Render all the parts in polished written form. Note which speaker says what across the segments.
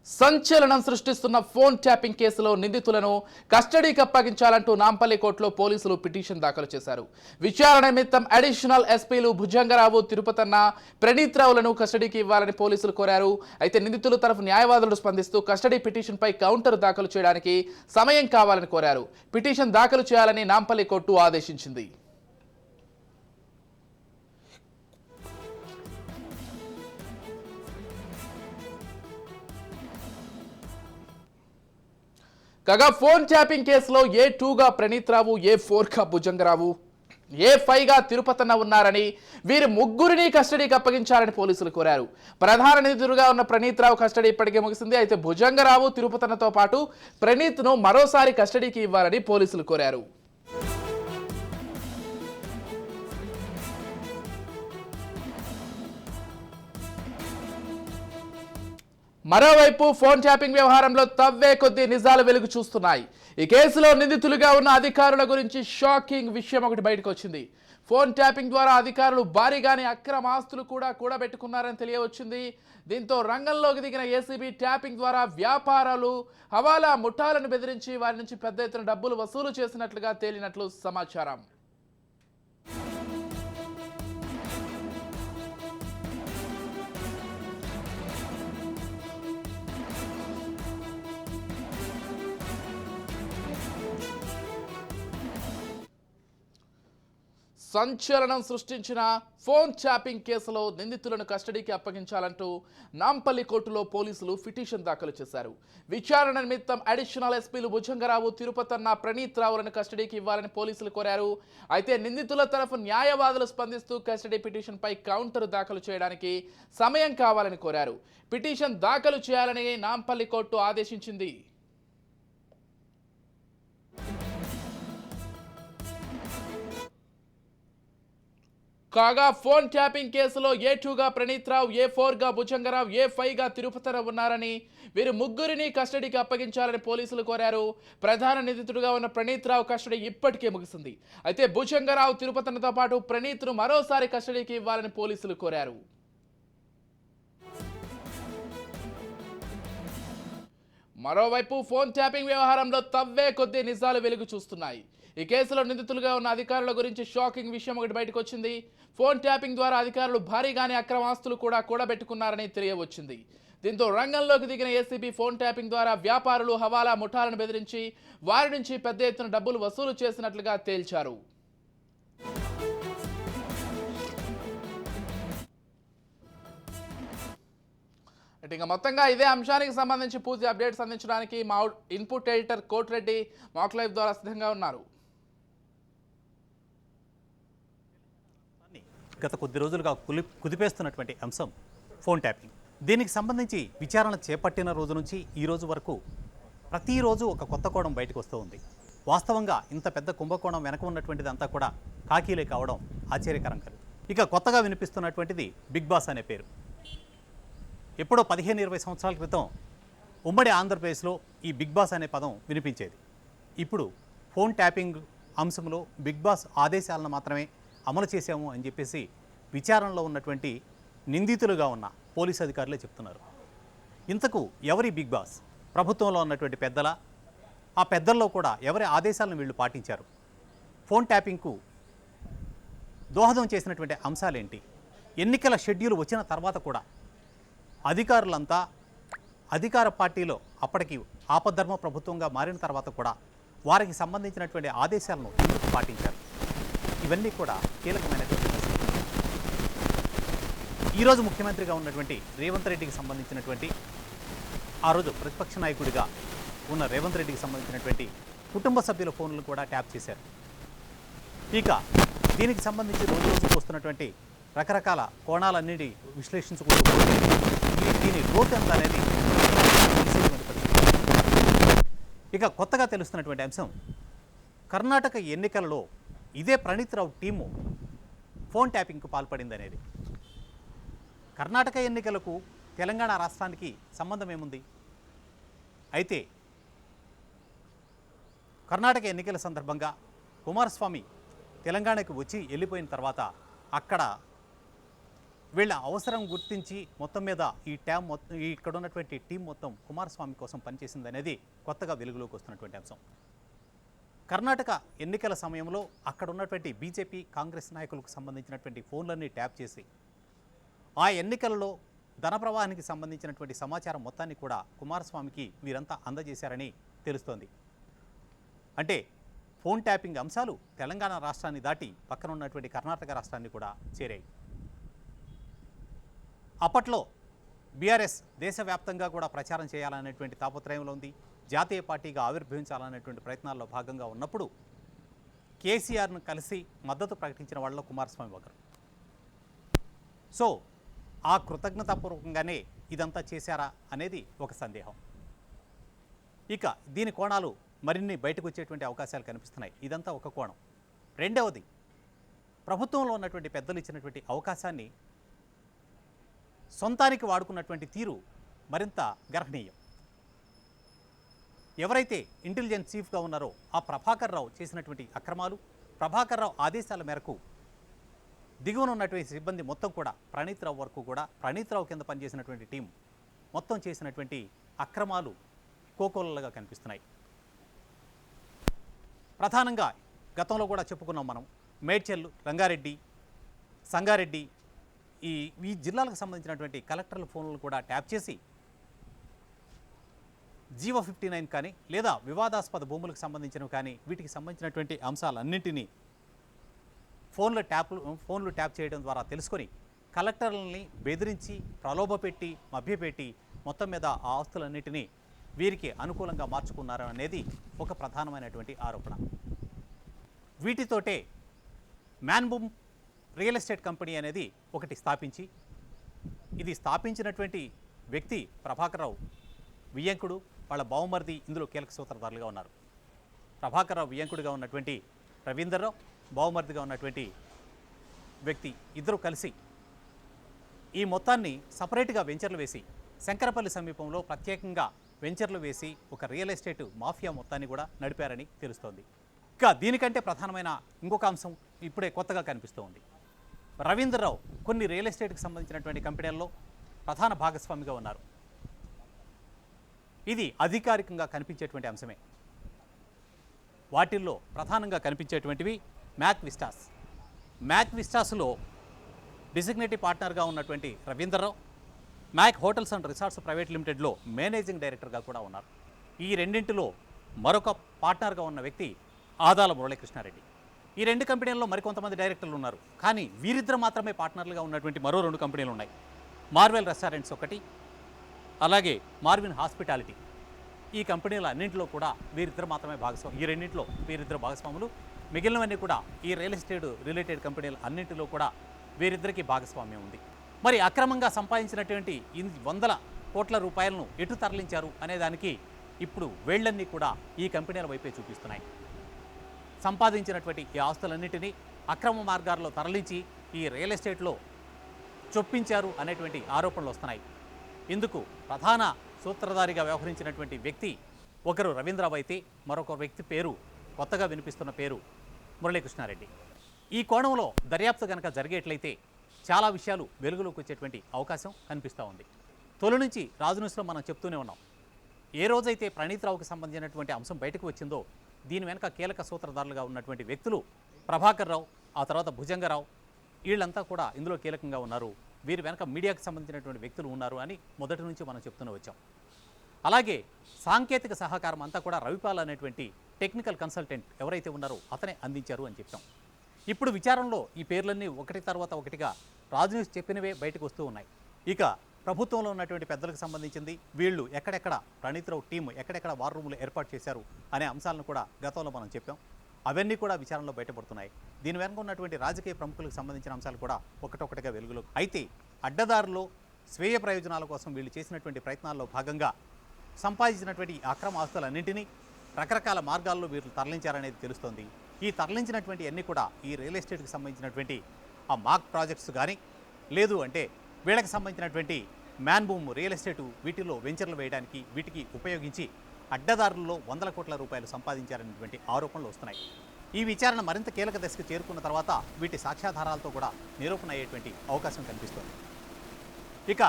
Speaker 1: సంచలనం సృష్టిస్తున్న phone tapping కేసులో నిందితులను కస్టడీకి అప్పగించాలంటూ నాంపల్లి కోర్టులో పోలీసులు పిటిషన్ దాఖలు చేశారు. విచారణ నిమిత్తం అడిషనల్ ఎస్పీలు భుజంగరావు, తిరుపతన్న, ప్రణీత్ రావులను కస్టడీకి ఇవ్వాలని పోలీసులు కోరారు. అయితే నిందితుల తరఫు న్యాయవాదులు స్పందిస్తూ కస్టడీ పిటిషన్పై కౌంటర్ దాఖలు చేయడానికి సమయం కావాలని కోరారు. పిటిషన్ దాఖలు చేయాలని నాంపల్లి కోర్టు ఆదేశించింది. కాగా ఫోన్ ట్యాపింగ్ కేసులో A2గా ప్రణీత్ రావు, A4గా భుజంగరావు, A5గా తిరుపతన్న ఉన్నారని, వీరి ముగ్గురిని కస్టడీకి అప్పగించాలని పోలీసులు కోరారు. ప్రధాన నిందితుడిగా ఉన్న ప్రణీత్ రావు కస్టడీ ఇప్పటికే ముగిసింది. అయితే భుజంగరావు, తిరుపతన్నతో పాటు ప్రణీత్ను మరోసారి కస్టడీకి ఇవ్వాలని పోలీసులు కోరారు. మరోవైపు ఫోన్ ట్యాపింగ్ వ్యవహారంలో తవ్వే కొద్దీ నిజాలు వెలుగు చూస్తున్నాయి. ఈ కేసులో నిందితులుగా ఉన్న అధికారుల గురించి షాకింగ్ విషయం ఒకటి బయటకు వచ్చింది. ఫోన్ ట్యాపింగ్ ద్వారా అధికారులు భారీగానే అక్రమ ఆస్తులు కూడా కూడబెట్టుకున్నారని తెలియవచ్చింది. దీంతో రంగంలోకి దిగిన ఏసీబీ ట్యాపింగ్ ద్వారా వ్యాపారాలు, హవాలా ముఠాలను బెదిరించి వారి నుంచి పెద్ద ఎత్తున డబ్బులు వసూలు చేసినట్లుగా తేలినట్లు సమాచారం. సంచలనం సృష్టించిన ఫోన్ ట్యాపింగ్ కేసులో నిందితులను కస్టడీకి అప్పగించాలంటూ నాంపల్లి కోర్టులో పోలీసులు పిటిషన్ దాఖలు చేశారు. విచారణ నిమిత్తం అడిషనల్ ఎస్పీలు భుజంగరావు, తిరుపతన్న, ప్రణీత్ రావులను కస్టడీకి ఇవ్వాలని పోలీసులు కోరారు. అయితే నిందితుల తరఫు న్యాయవాదులు స్పందిస్తూ కస్టడీ పిటిషన్పై కౌంటర్ దాఖలు చేయడానికి సమయం కావాలని కోరారు. పిటిషన్ దాఖలు చేయాలని నాంపల్లి కోర్టు ఆదేశించింది. కాగా ఫోన్ ట్యాపింగ్ కేసులో A2గా ప్రణీత్ రావు, A4గా భుజంగరావు, A5గా తిరుపతన్న ఉన్నారని, వీరు ముగ్గురిని కస్టడీకి అప్పగించాలని పోలీసులు కోరారు. ప్రధాన నిందితుడిగా ఉన్న ప్రణీత్ రావు కస్టడీ ఇప్పటికే ముగిసింది. అయితే భుజంగరావు, తిరుపతన్నతో పాటు ప్రణీత్ను మరోసారి కస్టడీకి ఇవ్వాలని పోలీసులు కోరారు. మరోవైపు ఫోన్ ట్యాపింగ్ వ్యవహారంలో తవ్వే కొద్దీ నిజాలు వెలుగు చూస్తున్నాయి. ఈ కేసులో నిందితులుగా ఉన్న అధికారుల గురించి షాకింగ్ విషయం ఒకటి బయటకు వచ్చింది. ఫోన్ ట్యాపింగ్ ద్వారా అధికారులు భారీగానే అక్రమ ఆస్తులు కూడా కూడబెట్టుకున్నారని తెలియవచ్చింది. దీంతో రంగంలోకి దిగిన ఏసీబీ ఫోన్ ట్యాపింగ్ ద్వారా వ్యాపారులు, హవాలా ముఠాలను బెదిరించి వారి నుంచి పెద్ద ఎత్తున డబ్బులు వసూలు చేసినట్లుగా తేల్చారు. ఇక మొత్తంగా ఇదే అంశానికి సంబంధించి పూర్తి అప్డేట్స్ అందించడానికి మా ఇన్పుట్ ఎడిటర్ కోటిరెడ్డి మాక్ లైవ్ ద్వారా సిద్ధంగా ఉన్నారు.
Speaker 2: గత కొద్ది రోజులుగా కుదిపేస్తున్నటువంటి అంశం ఫోన్ ట్యాపింగ్. దీనికి సంబంధించి విచారణ చేపట్టిన రోజు నుంచి ఈ రోజు వరకు ప్రతిరోజు ఒక కొత్త కోణం బయటకు వస్తూ ఉంది. వాస్తవంగా ఇంత పెద్ద కుంభకోణం వెనక ఉన్నటువంటిది అంతా కూడా కాకీలే కావడం ఆశ్చర్యకరం కాదు. ఇక కొత్తగా వినిపిస్తున్నటువంటిది బిగ్ బాస్ అనే పేరు. ఎప్పుడో 15-20 సంవత్సరాల క్రితం ఉమ్మడి ఆంధ్రప్రదేశ్లో ఈ బిగ్ బాస్ అనే పదం వినిపించేది. ఇప్పుడు ఫోన్ ట్యాపింగ్ అంశంలో బిగ్ బాస్ ఆదేశాలను మాత్రమే అమలు చేశాము అని చెప్పేసి విచారణలో ఉన్నటువంటి నిందితులుగా ఉన్న పోలీసు అధికారులే చెప్తున్నారు. ఇంతకు ఎవరి బిగ్ బాస్? ప్రభుత్వంలో ఉన్నటువంటి పెద్దల, ఆ పెద్దల్లో కూడా ఎవరి ఆదేశాలను వీళ్ళు పాటించారు? ఫోన్ ట్యాపింగ్కు దోహదం చేసినటువంటి అంశాలేంటి? ఎన్నికల షెడ్యూల్ వచ్చిన తర్వాత కూడా అధికారులంతా అధికార పార్టీలో అప్పటికి ఆపద్ధర్మ ప్రభుత్వంగా మారిన తర్వాత కూడా వారికి సంబంధించినటువంటి ఆదేశాలను ఎందుకు పాటించారు? ఇవన్నీ కూడా కీలకమైనటువంటి ప్రశ్న. ఈరోజు ముఖ్యమంత్రిగా ఉన్నటువంటి రేవంత్ రెడ్డికి సంబంధించినటువంటి, ఆ రోజు ప్రతిపక్ష నాయకుడిగా ఉన్న రేవంత్ రెడ్డికి సంబంధించినటువంటి కుటుంబ సభ్యుల ఫోన్లు కూడా ట్యాప్ చేశారు. ఇక దీనికి సంబంధించి రోజు రోజుకు వస్తున్నటువంటి రకరకాల కోణాలన్నిటి విశ్లేషించుకుంటూ దీని లోతు ఎంత అనేది ఇక కొత్తగా తెలుస్తున్నటువంటి అంశం, కర్ణాటక ఎన్నికలలో ఇదే ప్రణీత్ రావు టీము ఫోన్ ట్యాపింగ్కు పాల్పడింది అనేది. కర్ణాటక ఎన్నికలకు తెలంగాణ రాష్ట్రానికి సంబంధం ఏముంది? అయితే కర్ణాటక ఎన్నికల సందర్భంగా కుమారస్వామి తెలంగాణకు వచ్చి వెళ్ళిపోయిన తర్వాత అక్కడ వీళ్ళ అవసరం గుర్తించి మొత్తం మీద ఇక్కడ ఉన్నటువంటి టీం మొత్తం కుమారస్వామి కోసం పనిచేసింది అనేది కొత్తగా వెలుగులోకి వస్తున్నటువంటి అంశం. కర్ణాటక ఎన్నికల సమయంలో అక్కడ ఉన్నటువంటి బీజేపీ కాంగ్రెస్ నాయకులకు సంబంధించినటువంటి ఫోన్లన్నీ ట్యాప్ చేసి ఆ ఎన్నికలలో ధన ప్రవాహానికి సంబంధించినటువంటి సమాచారం మొత్తాన్ని కూడా కుమారస్వామికి వీరంతా అందజేశారని తెలుస్తోంది. అంటే ఫోన్ ట్యాపింగ్ అంశాలు తెలంగాణ రాష్ట్రాన్ని దాటి పక్కన ఉన్నటువంటి కర్ణాటక రాష్ట్రాన్ని కూడా చేరాయి. అప్పట్లో బీఆర్ఎస్ దేశవ్యాప్తంగా కూడా ప్రచారం చేయాలనేటువంటి తాపత్రయంలో ఉంది. జాతీయ పార్టీగా ఆవిర్భవించాలనేటువంటి ప్రయత్నాల్లో భాగంగా ఉన్నప్పుడు కేసీఆర్ను కలిసి మద్దతు ప్రకటించిన వాళ్ళలో కుమారస్వామి ఒకరు. సో ఆ కృతజ్ఞతాపూర్వకంగానే ఇదంతా చేశారా అనేది ఒక సందేహం. ఇక దీని కోణాలు మరిన్ని బయటకు వచ్చేటువంటి అవకాశాలు కనిపిస్తున్నాయి. ఇదంతా ఒక కోణం. రెండవది, ప్రభుత్వంలో ఉన్నటువంటి పెద్దలు ఇచ్చినటువంటి అవకాశాన్ని సొంతానికి వాడుకున్నటువంటి తీరు మరింత గర్హనీయం. ఎవరైతే ఇంటెలిజెన్స్ చీఫ్గా ఉన్నారో ఆ ప్రభాకర్ రావు చేసినటువంటి అక్రమాలు, ప్రభాకర్ రావు ఆదేశాల మేరకు దిగువన ఉన్నటువంటి సిబ్బంది మొత్తం కూడా ప్రణీత్ రావు వరకు కూడా ప్రణీత్ రావు కింద పనిచేసినటువంటి టీం మొత్తం చేసినటువంటి అక్రమాలు కోకోలలుగా కనిపిస్తున్నాయి. ప్రధానంగా గతంలో కూడా చెప్పుకున్నాం మనం, మేడ్చల్, రంగారెడ్డి, సంగారెడ్డి ఈ జిల్లాలకు సంబంధించినటువంటి కలెక్టర్ల ఫోన్లు కూడా ట్యాప్ చేసి జీవో 59 కానీ లేదా వివాదాస్పద భూములకు సంబంధించినవి కానీ వీటికి సంబంధించినటువంటి అంశాలన్నింటినీ ఫోన్లు ట్యాప్ చేయడం ద్వారా తెలుసుకొని కలెక్టర్లని బెదిరించి ప్రలోభపెట్టి మభ్యపెట్టి మొత్తం మీద ఆ ఆస్తులన్నింటినీ వీరికి అనుకూలంగా మార్చుకున్నారు అనేది ఒక ప్రధానమైనటువంటి ఆరోపణ. వీటితోటే మ్యాన్బూమ్ రియల్ ఎస్టేట్ కంపెనీ అనేది ఒకటి స్థాపించి, ఇది స్థాపించినటువంటి వ్యక్తి ప్రభాకర్ రావు వియ్యంకుడు, వాళ్ళ బావమరిది ఇందులో కీలక సూత్రధారులుగా ఉన్నారు. ప్రభాకర్ రావు వియ్యంకుడిగా ఉన్నటువంటి రవీందర్రావు, బావమరిదిగా ఉన్నటువంటి వ్యక్తి ఇద్దరు కలిసి ఈ మొత్తాన్ని సపరేట్గా వెంచర్లు వేసి శంకరపల్లి సమీపంలో ప్రత్యేకంగా వెంచర్లు వేసి ఒక రియల్ ఎస్టేట్ మాఫియా మొత్తాన్ని కూడా నడిపారని తెలుస్తోంది. ఇంకా దీనికంటే ప్రధానమైన ఇంకొక అంశం ఇప్పుడే కొత్తగా కనిపిస్తూ ఉంది. రవీంద్రరావు కొన్ని రియల్ ఎస్టేట్కి సంబంధించినటువంటి కంపెనీల్లో ప్రధాన భాగస్వామిగా ఉన్నారు. ఇది అధికారికంగా కనిపించేటువంటి అంశమే. వాటిల్లో ప్రధానంగా కనిపించేటువంటివి మ్యాక్ విస్టాస్లో డిసిగ్నేటివ్ పార్ట్నర్గా ఉన్నటువంటి Ravindra Rao, Mac hotels and resorts private లిమిటెడ్లో మేనేజింగ్ డైరెక్టర్గా కూడా ఉన్నారు. ఈ రెండింటిలో మరొక పార్ట్నర్గా ఉన్న వ్యక్తి ఆదాల మురళీకృష్ణారెడ్డి. ఈ రెండు కంపెనీల్లో మరికొంతమంది డైరెక్టర్లు ఉన్నారు. కానీ వీరిద్దరు మాత్రమే పార్ట్నర్లుగా ఉన్నటువంటి మరో రెండు కంపెనీలు ఉన్నాయి. మార్వెల్ రెస్టారెంట్స్ ఒకటి, అలాగే మార్విన్ హాస్పిటాలిటీ. ఈ కంపెనీల అన్నింటిలో కూడా వీరిద్దరు మాత్రమే భాగస్వాములు. ఈ రెండింటిలో వీరిద్దరు భాగస్వాములు. మిగిలినవన్నీ కూడా ఈ రియల్ ఎస్టేట్ రిలేటెడ్ కంపెనీల అన్నింటిలో కూడా వీరిద్దరికీ భాగస్వామ్యం ఉంది. మరి అక్రమంగా సంపాదించినటువంటి ఇన్ని వందల కోట్ల రూపాయలను ఎటు తరలించారు అనేదానికి ఇప్పుడు వేళ్లన్నీ కూడా ఈ కంపెనీల వైపే చూపిస్తున్నాయి. సంపాదించినటువంటి ఈ ఆస్తులన్నింటినీ అక్రమ మార్గాల్లో తరలించి ఈ రియల్ ఎస్టేట్లో చొప్పించారు అనేటువంటి ఆరోపణలు వస్తున్నాయి. ఇందుకు ప్రధాన సూత్రధారిగా వ్యవహరించినటువంటి వ్యక్తి ఒకరు రవీంద్రరావు అయితే మరొక వ్యక్తి పేరు, కొత్తగా వినిపిస్తున్న పేరు మురళీకృష్ణారెడ్డి. ఈ కోణంలో దర్యాప్తు కనుక జరిగేట్లయితే చాలా విషయాలు వెలుగులోకి వచ్చేటువంటి అవకాశం కనిపిస్తూ ఉంది. తొలి నుంచి రాజు న్యూస్లో మనం చెప్తూనే ఉన్నాం, ఏ రోజైతే ప్రణీత్ రావుకి సంబంధించినటువంటి అంశం బయటకు వచ్చిందో దీని వెనక కీలక సూత్రధారులుగా ఉన్నటువంటి వ్యక్తులు ప్రభాకర్ రావు, ఆ తర్వాత భుజంగరావు, వీళ్ళంతా కూడా ఇందులో కీలకంగా ఉన్నారు. వీరి వెనక మీడియాకు సంబంధించినటువంటి వ్యక్తులు ఉన్నారు అని మొదటి నుంచి మనం చెప్తూనే వచ్చాం. అలాగే సాంకేతిక సహకారం అంతా కూడా రవిపాల్ అనేటువంటి టెక్నికల్ కన్సల్టెంట్ ఎవరైతే ఉన్నారో అతనే అందించారు అని చెప్పాం. ఇప్పుడు విచారణలో ఈ పేర్లన్నీ ఒకటి తర్వాత ఒకటిగా రాజు న్యూస్ చెప్పినవే బయటకు వస్తూ ఉన్నాయి. ఇక ప్రభుత్వంలో ఉన్నటువంటి పెద్దలకు సంబంధించింది, వీళ్ళు ఎక్కడెక్కడ ప్రణీత్ రావు టీము ఎక్కడెక్కడ వార్ రూములు ఏర్పాటు చేశారు అనే అంశాలను కూడా గతంలో మనం చెప్పాం. అవన్నీ కూడా విచారణలో బయటపడుతున్నాయి. దీని వెనుక ఉన్నటువంటి రాజకీయ ప్రముఖులకు సంబంధించిన అంశాలు కూడా ఒకటొకటిగా వెలుగులో. అయితే అడ్డదారులో స్వీయ ప్రయోజనాల కోసం వీళ్ళు చేసినటువంటి ప్రయత్నాల్లో భాగంగా సంపాదించినటువంటి అక్రమ ఆస్తులన్నింటినీ రకరకాల మార్గాల్లో వీళ్ళు తరలించారనేది తెలుస్తోంది. ఈ తరలించినటువంటి అన్నీ కూడా ఈ రియల్ ఎస్టేట్కి సంబంధించినటువంటి ఆ మాక్ ప్రాజెక్ట్స్ కానీ, లేదు అంటే వీళ్ళకి సంబంధించినటువంటి మ్యాన్బూమ్ రియల్ ఎస్టేటు వీటిల్లో వెంచర్లు వేయడానికి వీటికి ఉపయోగించి అడ్డదారుల్లో వందల కోట్ల రూపాయలు సంపాదించారనేటువంటి ఆరోపణలు వస్తున్నాయి. ఈ విచారణ మరింత కీలక దశకు చేరుకున్న తర్వాత వీటి సాక్ష్యాధారాలతో కూడా నిరూపణ అయ్యేటువంటి అవకాశం కనిపిస్తోంది. ఇక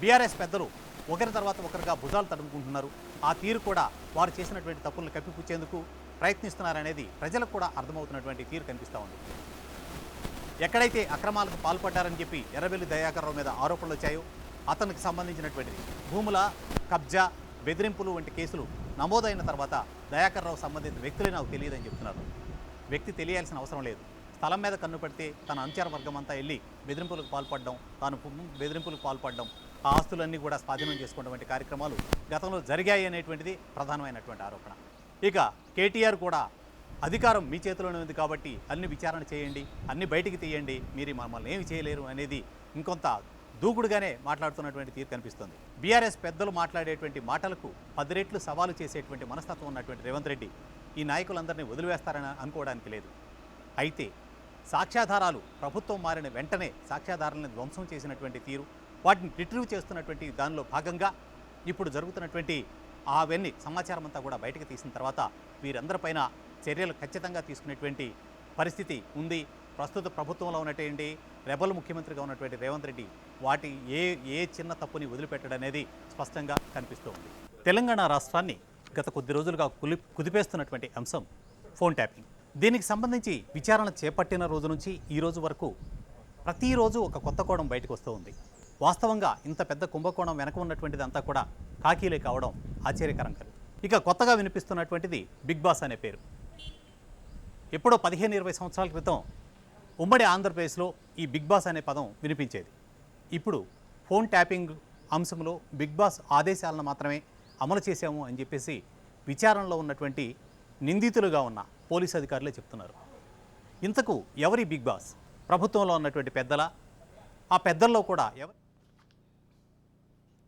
Speaker 2: బీఆర్ఎస్ పెద్దలు ఒకరి తర్వాత ఒకరిగా భుజాలు తడుముకుంటున్నారు. ఆ తీరు కూడా వారు చేసినటువంటి తప్పులను కప్పిపుచ్చేందుకు ప్రయత్నిస్తున్నారనేది ప్రజలకు కూడా అర్థమవుతున్నటువంటి తీరు కనిపిస్తూ ఉంది. ఎక్కడైతే అక్రమాలకు పాల్పడ్డారని చెప్పి ఎర్రబెల్లి దయాకర్ రావు మీద ఆరోపణలు వచ్చాయో అతనికి సంబంధించినటువంటిది భూముల కబ్జా, బెదిరింపులు వంటి కేసులు నమోదైన తర్వాత దయాకర్ రావు సంబంధిత వ్యక్తులే నాకు తెలియదని చెప్తున్నారు. వ్యక్తి తెలియాల్సిన అవసరం లేదు. స్థలం మీద కన్ను పెడితే తన అనుచర వర్గం అంతా వెళ్ళి బెదిరింపులకు పాల్పడడం, తాను బెదిరింపులకు పాల్పడడం, ఆ ఆస్తులన్నీ కూడా స్వాధీనం చేసుకోవడం వంటి కార్యక్రమాలు గతంలో జరిగాయి అనేటువంటిది ప్రధానమైనటువంటి ఆరోపణ. ఇక కేటీఆర్ కూడా అధికారం మీ చేతిలోనే ఉంది కాబట్టి అన్ని విచారణ చేయండి, అన్ని బయటికి తీయండి, మీరు మమ్మల్ని ఏమి చేయలేరు అనేది ఇంకొంత దూకుడుగానే మాట్లాడుతున్నటువంటి తీరు కనిపిస్తుంది. బీఆర్ఎస్ పెద్దలు మాట్లాడేటువంటి మాటలకు 10 రెట్లు సవాలు చేసేటువంటి మనస్తత్వం ఉన్నటువంటి రేవంత్ రెడ్డి ఈ నాయకులందరినీ వదిలివేస్తారని అనుకోవడానికి లేదు. అయితే సాక్ష్యాధారాలు ప్రభుత్వం మారిన వెంటనే సాక్ష్యాధారాలను ధ్వంసం చేసినటువంటి తీరు, వాటిని రిట్రీవ్ చేస్తున్నటువంటి దానిలో భాగంగా ఇప్పుడు జరుగుతున్నటువంటి అవన్నీ సమాచారం అంతా కూడా బయటకు తీసిన తర్వాత వీరందరిపైన చర్యలు ఖచ్చితంగా తీసుకునేటువంటి పరిస్థితి ఉంది. ప్రస్తుత ప్రభుత్వంలో ఉన్నటువంటి రెబల్ ముఖ్యమంత్రిగా ఉన్నటువంటి రేవంత్ రెడ్డి వాటి ఏ చిన్న తప్పుని వదిలిపెట్టడనేది స్పష్టంగా కనిపిస్తూ ఉంది. తెలంగాణ రాష్ట్రాన్ని గత కొద్ది రోజులుగా కుదిపేస్తున్నటువంటి అంశం ఫోన్ ట్యాపింగ్. దీనికి సంబంధించి విచారణ చేపట్టిన రోజు నుంచి ఈ రోజు వరకు ప్రతిరోజు ఒక కొత్త కోణం బయటకు వస్తూ ఉంది. వాస్తవంగా ఇంత పెద్ద కుంభకోణం వెనక ఉన్నటువంటిది అంతా కూడా కాకీలే కావడం ఆశ్చర్యకరం కాదు. ఇక కొత్తగా వినిపిస్తున్నటువంటిది బిగ్ బాస్ అనే పేరు. ఎప్పుడో 15-20 సంవత్సరాల క్రితం ఉమ్మడి ఆంధ్రప్రదేశ్లో ఈ బిగ్ బాస్ అనే పదం వినిపించేది. ఇప్పుడు ఫోన్ ట్యాపింగ్ అంశంలో బిగ్ బాస్ ఆదేశాలను మాత్రమే అమలు చేశాము అని చెప్పేసి విచారణలో ఉన్నటువంటి నిందితులుగా ఉన్న పోలీసు అధికారులే చెప్తున్నారు. ఇంతకు ఎవరి బిగ్ బాస్? ప్రభుత్వంలో ఉన్నటువంటి పెద్దల? ఆ పెద్దల్లో కూడా ఎవరు?